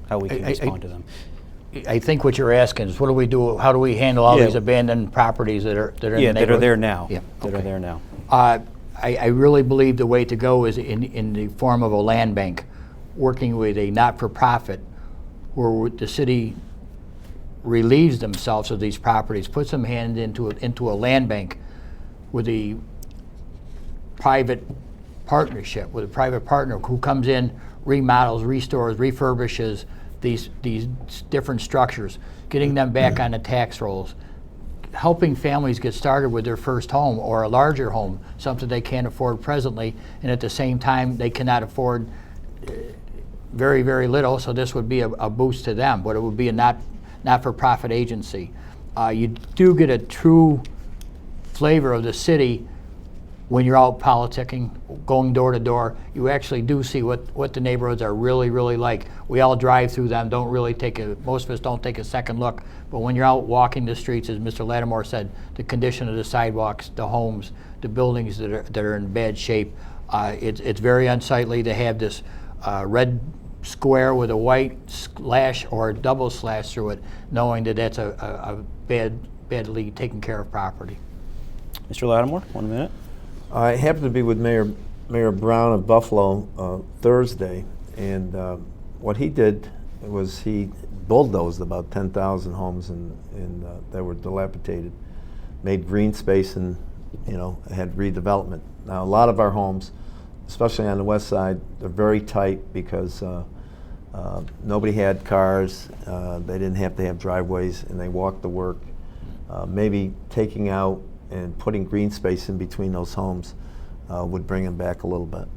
how we can respond to them. I think what you're asking is, what do we do? How do we handle all these abandoned properties that are in the neighborhood? that are there now. Yeah, that are there now. I really believe the way to go is in the form of a land bank, working with a not-for-profit, where the city relieves themselves of these properties, puts them hand into a land bank with a private partnership, with a private partner who comes in, remodels, restores, refurbishes these different structures, getting them back on the tax rolls, helping families get started with their first home or a larger home, something they can't afford presently, and at the same time they cannot afford very, very little, so this would be a boost to them, but it would be a not-for-profit agency. You do get a true flavor of the city when you're out politicking, going door to door, you actually do see what the neighborhoods are really, really like. We all drive through them, don't really most of us don't take a second look, but when you're out walking the streets, as Mr. Lattimore said, the condition of the sidewalks, the homes, the buildings that are in bad shape, it's very unsightly to have this red square with a white slash or a double slash through it, knowing that that's a badly taken care of property. Mr. Lattimore, 1 minute. I happened to be with Mayor Brown of Buffalo Thursday, and what he did was he bulldozed about 10,000 homes that were dilapidated, made green space, and had redevelopment. Now a lot of our homes, especially on the west side, they're very tight because nobody had cars. They didn't have to have driveways, and they walked to work. Maybe taking out and putting green space in between those homes would bring them back a little bit.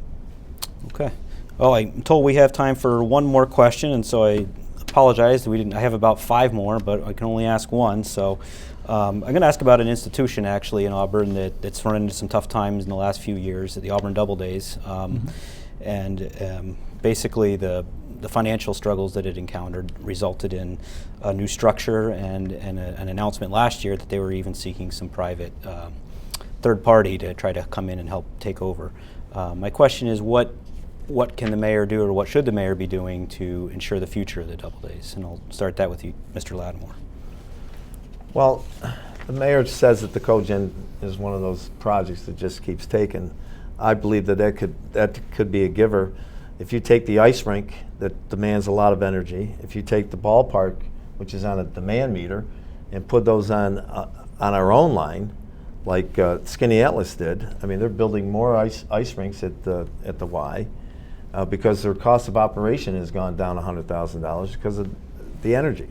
Okay. Well, I'm told we have time for one more question, and so I apologize. I have about 5 more, but I can only ask one. So I'm going to ask about an institution actually in Auburn that's run into some tough times in the last few years, the Auburn Double Days, and basically the financial struggles that it encountered resulted in a new structure and an announcement last year that they were even seeking some private third party to try to come in and help take over. My question is, what can the mayor do, or what should the mayor be doing to ensure the future of the Double Days? And I'll start that with you, Mr. Lattimore. Well, the mayor says that the cogen is one of those projects that just keeps taking. I believe that could be a giver. If you take the ice rink that demands a lot of energy, if you take the ballpark, which is on a demand meter, and put those on our own line, like Skinny Atlas did. I mean, they're building more ice rinks at the Y because their cost of operation has gone down $100,000 because of the energy.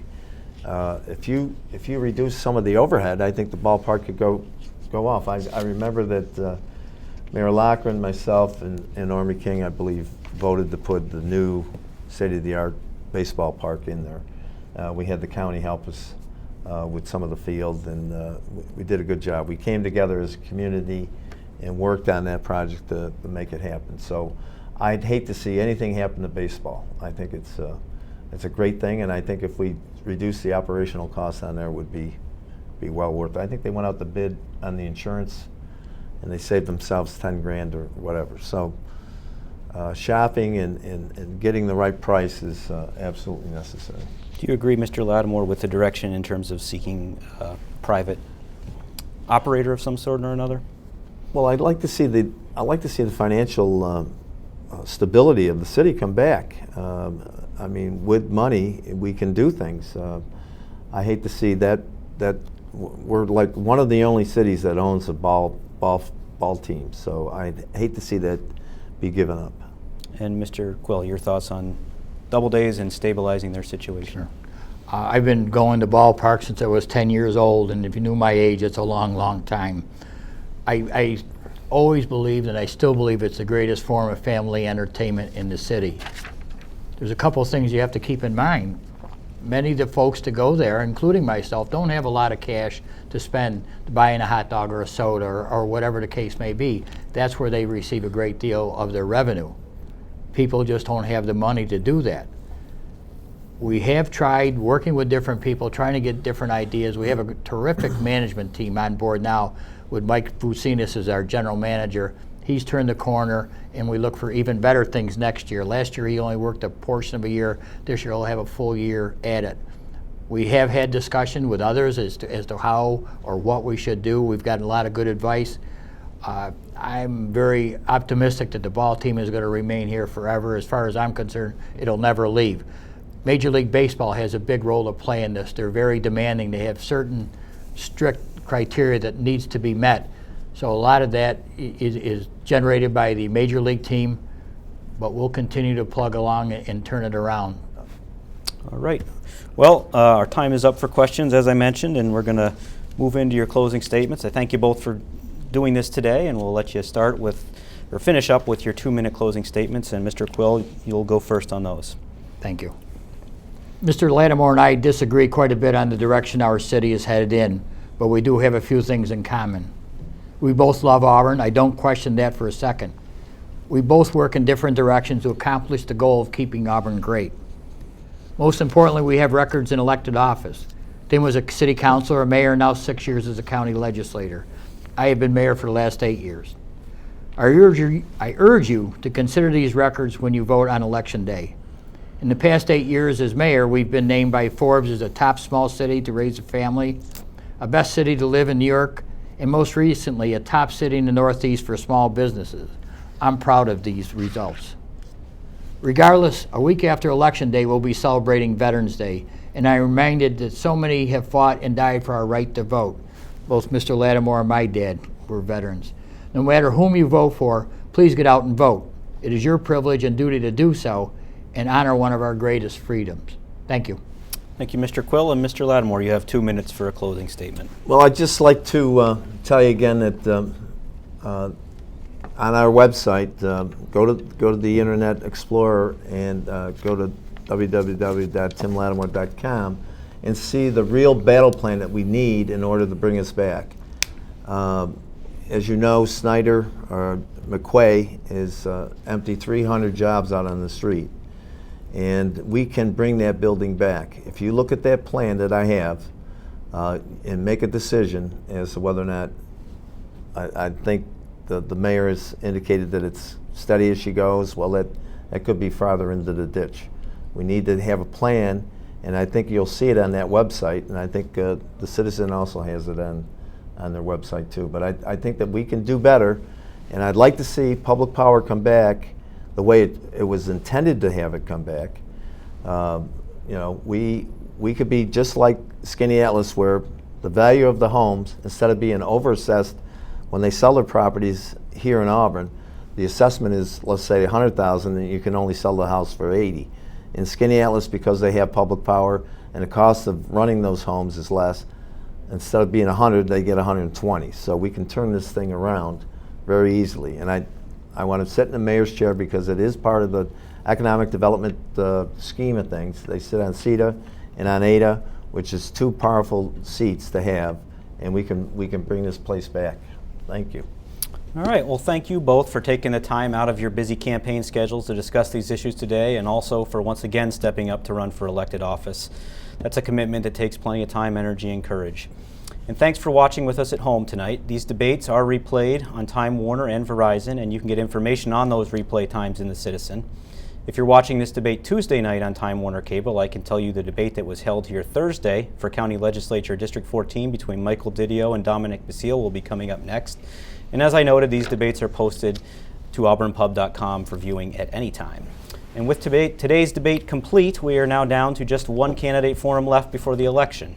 If you reduce some of the overhead, I think the ballpark could go off. I remember that Mayor Loughran, myself, and Ormy King, I believe, voted to put the new state-of-the-art baseball park in there. We had the county help us with some of the field, and we did a good job. We came together as a community and worked on that project to make it happen. So I'd hate to see anything happen to baseball. I think it's a great thing, and I think if we reduce the operational costs on there, it would be well worth it. I think they went out to bid on the insurance, and they saved themselves 10 grand or whatever. So shopping and getting the right price is absolutely necessary. Do you agree, Mr. Lattimore, with the direction in terms of seeking a private operator of some sort or another? Well, I'd like to see the financial stability of the city come back. I mean, with money, we can do things. I hate to see that we're like one of the only cities that owns a ball team. So I'd hate to see that be given up. And Mr. Quill, your thoughts on Double Days and stabilizing their situation? Sure. I've been going to ballpark since I was 10 years old, and if you knew my age, it's a long, long time. I always believed, and I still believe, it's the greatest form of family entertainment in the city. There's a couple of things you have to keep in mind. Many of the folks to go there, including myself, don't have a lot of cash to spend buying a hot dog or a soda or whatever the case may be. That's where they receive a great deal of their revenue. People just don't have the money to do that. We have tried working with different people, trying to get different ideas. We have a terrific management team on board now with Mike Fusinis as our general manager. He's turned the corner, and we look for even better things next year. Last year he only worked a portion of a year. This year he'll have a full year at it. We have had discussion with others as to how or what we should do. We've gotten a lot of good advice. I'm very optimistic that the ball team is going to remain here forever. As far as I'm concerned, it'll never leave. Major League Baseball has a big role to play in this. They're very demanding. They have certain strict criteria that needs to be met. So a lot of that is generated by the Major League team, but we'll continue to plug along and turn it around. All right. Well, our time is up for questions, as I mentioned, and we're going to move into your closing statements. I thank you both for doing this today, and we'll let you start with, or finish up with your 2-minute closing statements. And Mr. Quill, you'll go first on those. Thank you. Mr. Lattimore and I disagree quite a bit on the direction our city is headed in, but we do have a few things in common. We both love Auburn. I don't question that for a second. We both work in different directions to accomplish the goal of keeping Auburn great. Most importantly, we have records in elected office. Tim was a city councilor, a mayor, now 6 years as a county legislator. I have been mayor for the last 8 years. I urge you to consider these records when you vote on election day. In the past 8 years as mayor, we've been named by Forbes as a top small city to raise a family, a best city to live in New York, and most recently, a top city in the Northeast for small businesses. I'm proud of these results. Regardless, a week after Election Day, we'll be celebrating Veterans Day, and I'm reminded that so many have fought and died for our right to vote. Both Mr. Lattimore and my dad were veterans. No matter whom you vote for, please get out and vote. It is your privilege and duty to do so and honor one of our greatest freedoms. Thank you. Thank you, Mr. Quill. And Mr. Lattimore, you have 2 minutes for a closing statement. Well, I'd just like to tell you again that on our website, go to the Internet Explorer and go to www.timlattimore.com and see the real battle plan that we need in order to bring us back. As you know, Snyder or McQuay is empty 300 jobs out on the street. And we can bring that building back. If you look at that plan that I have and make a decision as to whether or not I think the mayor has indicated that it's steady as she goes, well, that could be farther into the ditch. We need to have a plan, and I think you'll see it on that website, and I think the Citizen also has it on their website too. But I think that we can do better, and I'd like to see public power come back the way it was intended to have it come back. We could be just like Skinny Atlas, where the value of the homes, instead of being overassessed when they sell their properties here in Auburn, the assessment is, let's say, $100,000, and you can only sell the house for $80,000. In Skinny Atlas, because they have public power and the cost of running those homes is less, instead of being $100,000, they get $120,000. So we can turn this thing around very easily. And I want to sit in the mayor's chair because it is part of the economic development scheme of things. They sit on CETA and on ADA, which is two powerful seats to have, and we can bring this place back. Thank you. All right. Well, thank you both for taking the time out of your busy campaign schedules to discuss these issues today, and also for once again stepping up to run for elected office. That's a commitment that takes plenty of time, energy, and courage. And thanks for watching with us at home tonight. These debates are replayed on Time Warner and Verizon, and you can get information on those replay times in the Citizen. If you're watching this debate Tuesday night on Time Warner Cable, I can tell you the debate that was held here Thursday for County Legislature District 14 between Michael Didio and Dominic Basile will be coming up next. And as I noted, these debates are posted to auburnpub.com for viewing at any time. And with today's debate complete, we are now down to just one candidate forum left before the election.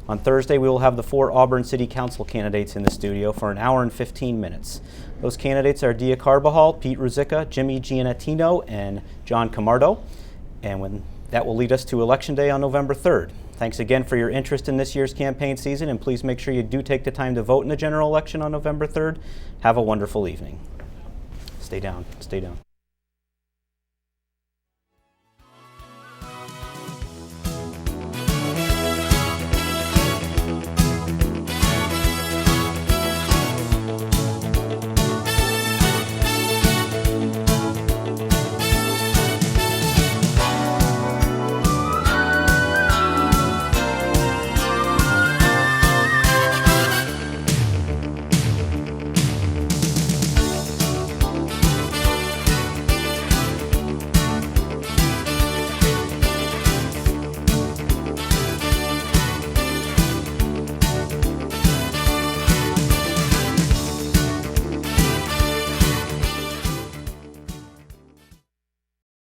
On Thursday, we will have the 4 Auburn City Council candidates in the studio for an hour and 15 minutes. Those candidates are Dia Carbajal, Pete Ruzicka, Jimmy Giannattino, and John Camardo. And that will lead us to Election Day on November 3rd. Thanks again for your interest in this year's campaign season, and please make sure you do take the time to vote in the general election on November 3rd. Have a wonderful evening. Stay down. Stay down.